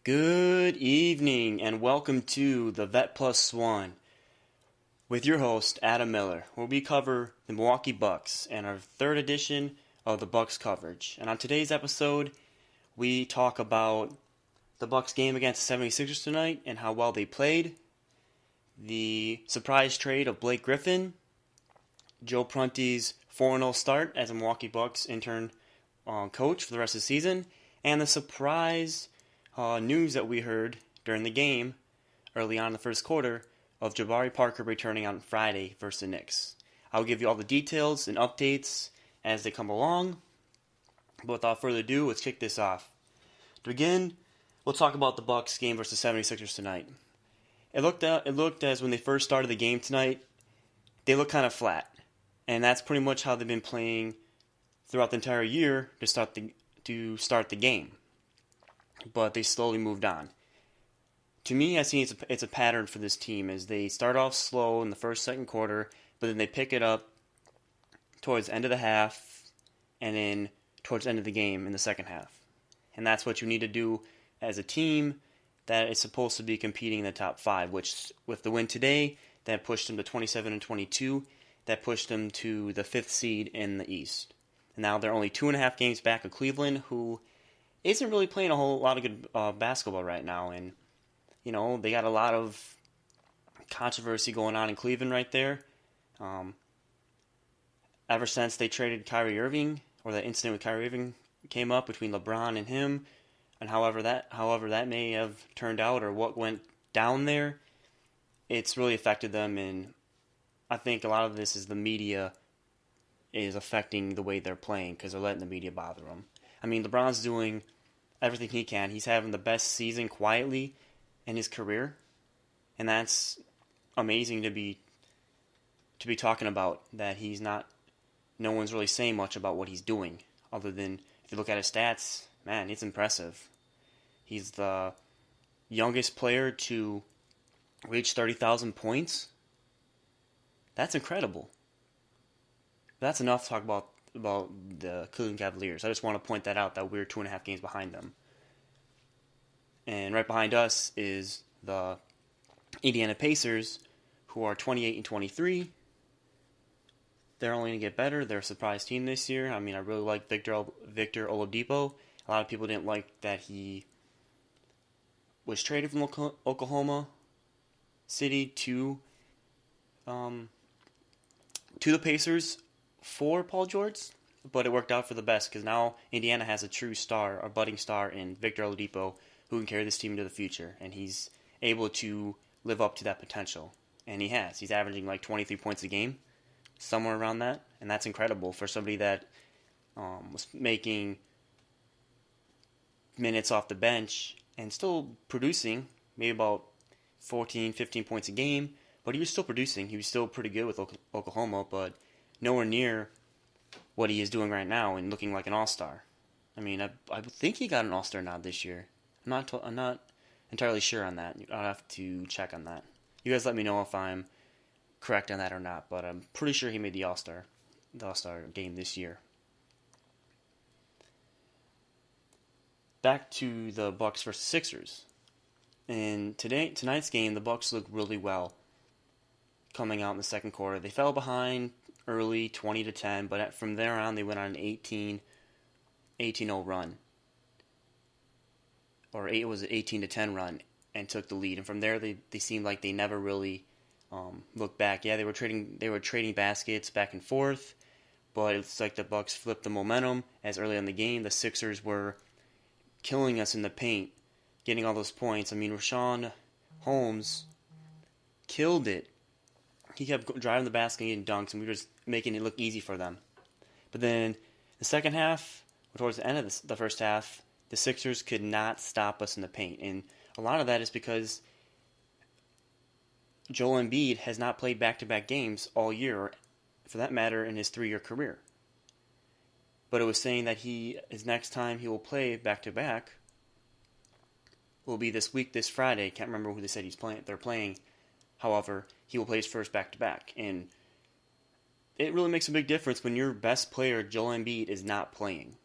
Good evening and welcome to the Vet Plus One with your host Adam Miller, where we cover the Milwaukee Bucks and our third edition of the Bucks coverage. And on today's episode, we talk about the Bucks game against the 76ers tonight and how well they played, the surprise trade of Blake Griffin, Joe Prunty's 4-0 start as a Milwaukee Bucks intern coach for the rest of the season, and the surprise news that we heard during the game early on in the first quarter of Jabari Parker returning on Friday versus the Knicks. I'll give you all the details and updates as they come along. But without further ado, let's kick this off. To begin, we'll talk about the Bucks game versus 76ers tonight. It looked as when they first started the game tonight, they looked kind of flat. And that's pretty much how they've been playing throughout the entire year to start the game. But they slowly moved on. To me, I see it's a pattern for this team as they start off slow in the first, second quarter, but then they pick it up towards the end of the half and then towards the end of the game in the second half. And that's what you need to do as a team that is supposed to be competing in the top five, which with the win today, that pushed them to 27-22, that pushed them to the fifth seed in the East. And now they're only 2.5 games back of Cleveland, who isn't really playing a whole lot of good basketball right now. And, you know, they got a lot of controversy going on in Cleveland right there. Ever since they traded Kyrie Irving, or that incident with Kyrie Irving came up between LeBron and him, and however that may have turned out or what went down there, it's really affected them. And I think a lot of this is the media is affecting the way they're playing because they're letting the media bother them. I mean, LeBron's doing everything he can. He's having the best season quietly in his career, and that's amazing to be talking about. That he's not. No one's really saying much about what he's doing, other than if you look at his stats, man, it's impressive. He's the youngest player to reach 30,000 points. That's incredible. That's enough to talk about the Cleveland Cavaliers. I just want to point that out, that we're 2.5 games behind them. And right behind us is the Indiana Pacers, who are 28-23. They're only going to get better. They're a surprise team this year. I mean, I really like Victor Oladipo. A lot of people didn't like that he was traded from Oklahoma City to the Pacers for Paul George, but it worked out for the best because now Indiana has a true star, a budding star in Victor Oladipo, who can carry this team into the future, and he's able to live up to that potential, and he has. He's averaging like 23 points a game, somewhere around that, and that's incredible for somebody that was making minutes off the bench and still producing, maybe about 14, 15 points a game, but he was still producing. He was still pretty good with Oklahoma, but nowhere near what he is doing right now and looking like an all-star. I mean, I think he got an all-star nod this year. I'm not entirely sure on that. I'll have to check on that. You guys let me know if I'm correct on that or not, but I'm pretty sure he made the all-star game this year. Back to the Bucks versus Sixers. In tonight's game, the Bucks looked really well coming out in the second quarter. They fell behind early 20-10, but from there on they went on an 18-0 run. Or it was an 18-10 run and took the lead. And from there they seemed like they never really looked back. Yeah, they were trading baskets back and forth, but it's like the Bucks flipped the momentum as early in the game the Sixers were killing us in the paint, getting all those points. I mean, Rashawn Holmes killed it. He kept driving the basket and getting dunks, and we were just making it look easy for them. But then the second half, towards the end of the first half, the Sixers could not stop us in the paint. And a lot of that is because Joel Embiid has not played back-to-back games all year, or for that matter, in his 3-year career. But it was saying that his next time he will play back-to-back will be this week, this Friday. Can't remember who they said they're playing. However, he will play his first back-to-back. And it really makes a big difference when your best player, Joel Embiid, is not playing.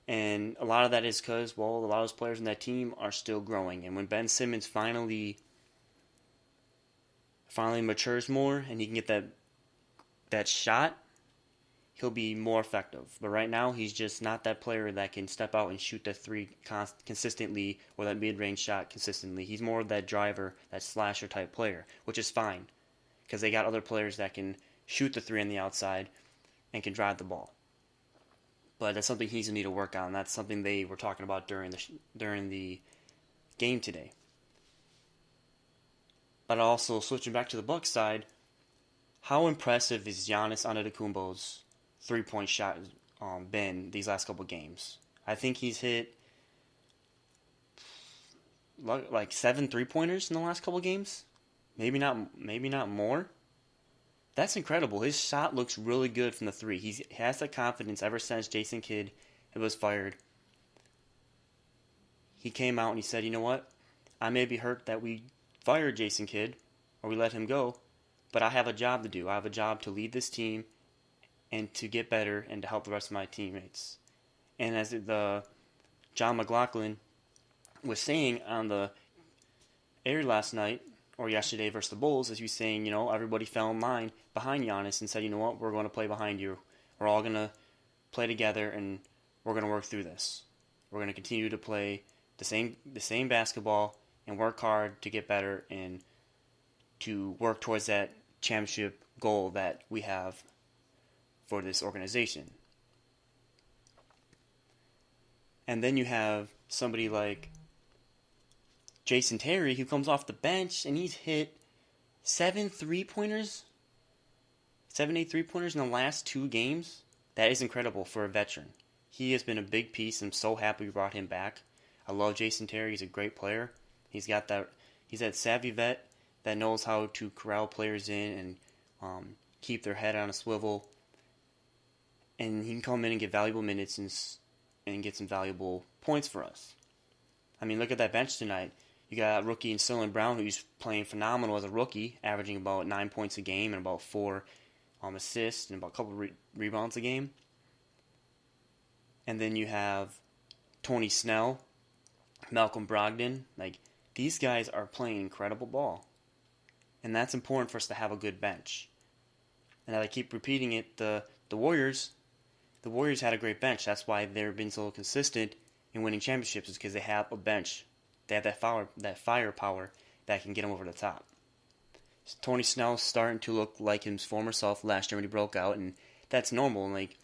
And a lot of that is because, well, a lot of those players in that team are still growing. And when Ben Simmons finally matures more and he can get that shot, he'll be more effective. But right now, he's just not that player that can step out and shoot that three consistently or that mid-range shot consistently. He's more of that driver, that slasher type player, which is fine because they got other players that can shoot the three on the outside and can drive the ball. But that's something he's going to need to work on. That's something they were talking about during the game today. But also, switching back to the Bucks side, how impressive is Giannis Antetokounmpo's three-point shot been these last couple games? I think he's hit like 7 3-pointers in the last couple games. Maybe not more. That's incredible. His shot looks really good from the three. He has that confidence ever since Jason Kidd was fired. He came out and he said, you know what? I may be hurt that we fired Jason Kidd or we let him go, but I have a job to do. I have a job to lead this team and to get better and to help the rest of my teammates. And as the John McLaughlin was saying on the air last night, or yesterday versus the Bulls, as he was saying, you know, everybody fell in line behind Giannis and said, you know what, we're going to play behind you. We're all going to play together and we're going to work through this. We're going to continue to play the same basketball and work hard to get better and to work towards that championship goal that we have for this organization. And then you have somebody like Jason Terry, who comes off the bench, and he's hit 7 3-pointers in the last 2 games. That is incredible for a veteran. He has been a big piece. I'm so happy we brought him back. I love Jason Terry. He's a great player. He's that savvy vet that knows how to corral players in and keep their head on a swivel. And he can come in and get valuable minutes and get some valuable points for us. I mean, look at that bench tonight. You got rookie Sterling Brown, who's playing phenomenal as a rookie, averaging about 9 points a game and about 4 assists and about a couple rebounds a game. And then you have Tony Snell, Malcolm Brogdon. Like, these guys are playing incredible ball. And that's important for us to have a good bench. And I keep repeating it, the Warriors had a great bench. That's why they've been so consistent in winning championships, is because they have a bench. They have that firepower that can get them over the top. So Tony Snell's starting to look like his former self last year when he broke out, and that's normal. Like,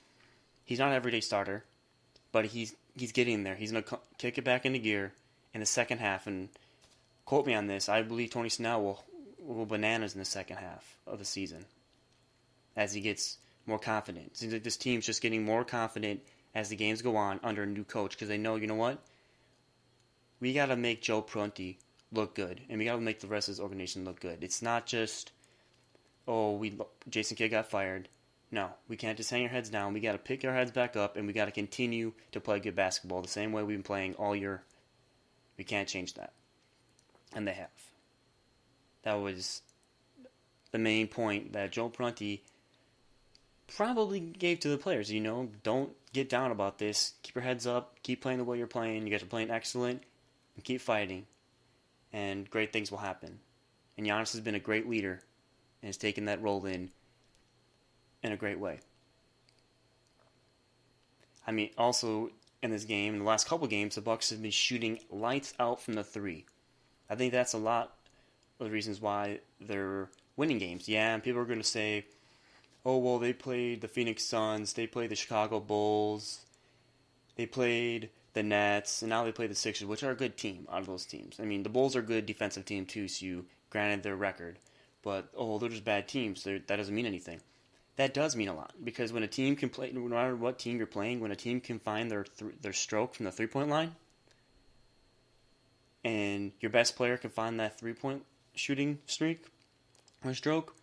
he's not an everyday starter, but he's getting there. He's going to kick it back into gear in the second half, and quote me on this, I believe Tony Snell will go bananas in the second half of the season as he gets more confident. It seems like this team's just getting more confident as the games go on under a new coach, because they know, you know what? We got to make Joe Prunty look good, and we got to make the rest of this organization look good. It's not just, Jason Kidd got fired. No, we can't just hang our heads down. We got to pick our heads back up, and we got to continue to play good basketball the same way we've been playing all year. We can't change that. And they have. That was the main point that Joe Prunty probably gave to the players. You know, don't get down about this. Keep your heads up. Keep playing the way you're playing. You guys are playing excellent. And keep fighting. And great things will happen. And Giannis has been a great leader and has taken that role in a great way. I mean, also in this game, in the last couple games, the Bucks have been shooting lights out from the three. I think that's a lot of the reasons why they're winning games. Yeah, and people are going to say, oh, well, they played the Phoenix Suns, they played the Chicago Bulls, they played the Nets, and now they play the Sixers, which are a good team out of those teams. I mean, the Bulls are a good defensive team too, so you granted their record. But, they're just bad teams. That doesn't mean anything. That does mean a lot, because when a team can play, no matter what team you're playing, when a team can find their stroke from the three-point line, and your best player can find that three-point shooting streak or stroke,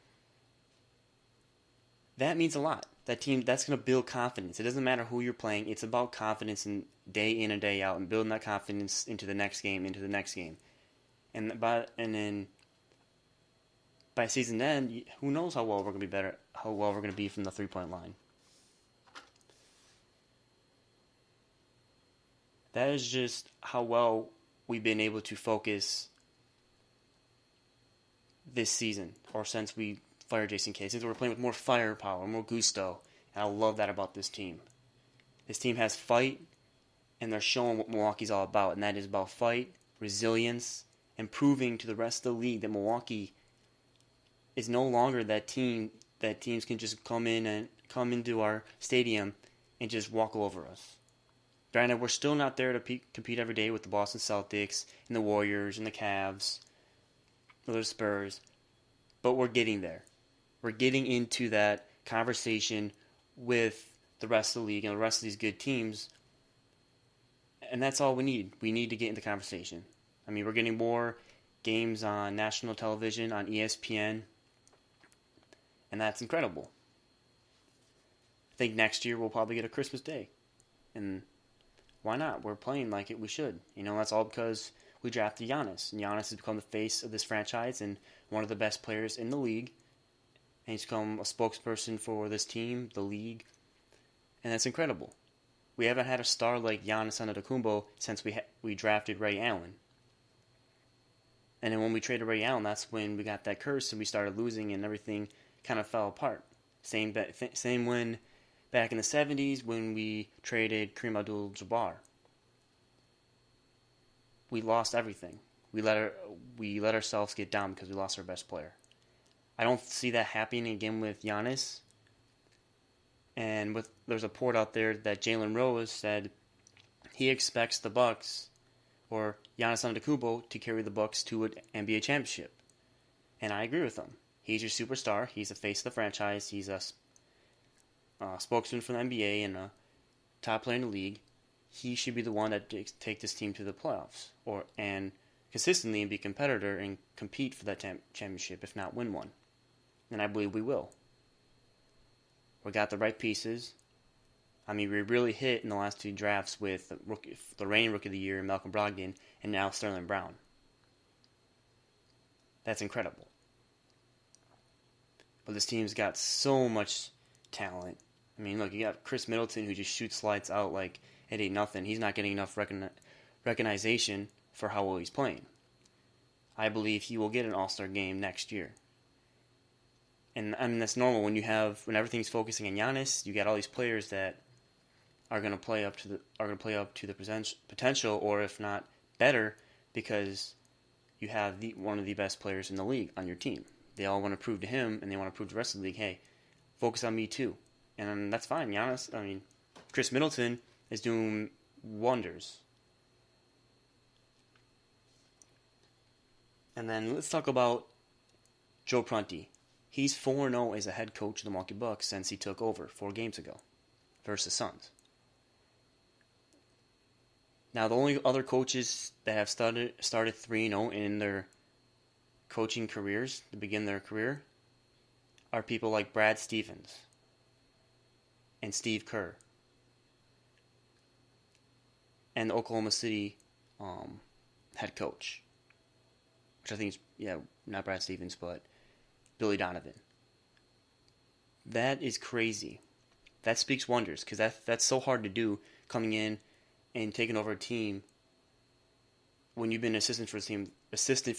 that means a lot. That team, that's going to build confidence. It doesn't matter who you're playing. It's about confidence and day in and day out, and building that confidence into the next game, And then by season end, who knows how well we're going to be from the three-point line. That is just how well we've been able to focus this season, or since we fired Jason Kidd. Since we're playing with more firepower, more gusto, and I love that about this team. This team has fight, and they're showing what Milwaukee's all about, and that is about fight, resilience, and proving to the rest of the league that Milwaukee is no longer that team that teams can just come into our stadium and just walk over us. Granted, we're still not there to compete every day with the Boston Celtics and the Warriors and the Cavs or the Spurs, but we're getting there. We're getting into that conversation with the rest of the league and the rest of these good teams, and that's all we need. We need to get into conversation. I mean, we're getting more games on national television, on ESPN, and that's incredible. I think next year we'll probably get a Christmas Day, and why not? We're playing like we should. That's all because we drafted Giannis. And Giannis has become the face of this franchise and one of the best players in the league. And he's become a spokesperson for this team, the league. And that's incredible. We haven't had a star like Giannis Antetokounmpo since we drafted Ray Allen. And then when we traded Ray Allen, that's when we got that curse and we started losing and everything kind of fell apart. Same when back in the 70s when we traded Kareem Abdul-Jabbar. We lost everything. We let ourselves get down because we lost our best player. I don't see that happening again with Giannis. And there's a report out there that Jalen Rose said he expects the Bucks or Giannis Antetokounmpo to carry the Bucks to an NBA championship. And I agree with him. He's your superstar. He's the face of the franchise. He's a spokesman for the NBA and a top player in the league. He should be the one that take this team to the playoffs and consistently be a competitor and compete for that championship, if not win one. And I believe we will. We got the right pieces. I mean, we really hit in the last two drafts with the reigning Rookie of the Year, Malcolm Brogdon, and now Sterling Brown. That's incredible. But this team's got so much talent. I mean, look, you got Chris Middleton who just shoots lights out like it ain't nothing. He's not getting enough recognition for how well he's playing. I believe he will get an All-Star game next year. And I mean, that's normal when everything's focusing on Giannis. You got all these players that are going to play up to the potential, or if not better, because you have one of the best players in the league on your team. They all want to prove to him, and they want to prove to the rest of the league, hey, focus on me too. And that's fine. Chris Middleton is doing wonders. And then let's talk about Joe Prunty. He's 4-0 as a head coach of the Milwaukee Bucks since he took over 4 games ago versus Suns. Now, the only other coaches that have started 3-0 in their coaching careers to begin their career are people like Brad Stevens and Steve Kerr and the Oklahoma City head coach, which I think is, not Brad Stevens, but Billy Donovan. That is crazy. That speaks wonders, because that's so hard to do, coming in and taking over a team when you've been assistant for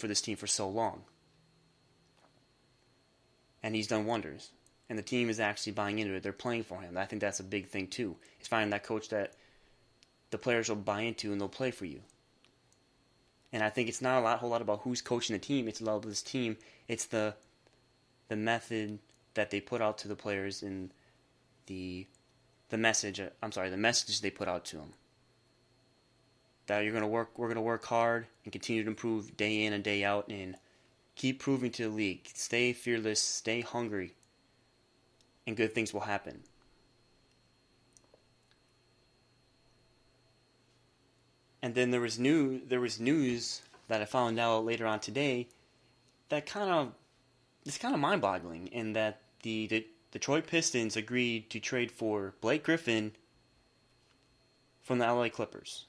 this team for so long. And he's done wonders. And the team is actually buying into it. They're playing for him. I think that's a big thing too. Is finding that coach that the players will buy into and they'll play for you. And I think it's not a whole lot about who's coaching the team. It's about this team. It's the method that they put out to the players and the messages they put out to them. That we're going to work hard and continue to improve day in and day out and keep proving to the league. Stay fearless, stay hungry, and good things will happen. And then there was news that I found out later on today that it's kind of mind-boggling, in that the Detroit Pistons agreed to trade for Blake Griffin from the LA Clippers.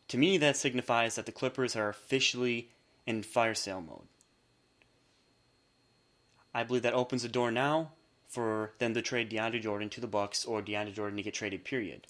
To me, that signifies that the Clippers are officially in fire sale mode. I believe that opens the door now for them to trade DeAndre Jordan to the Bucks, or DeAndre Jordan to get traded, period.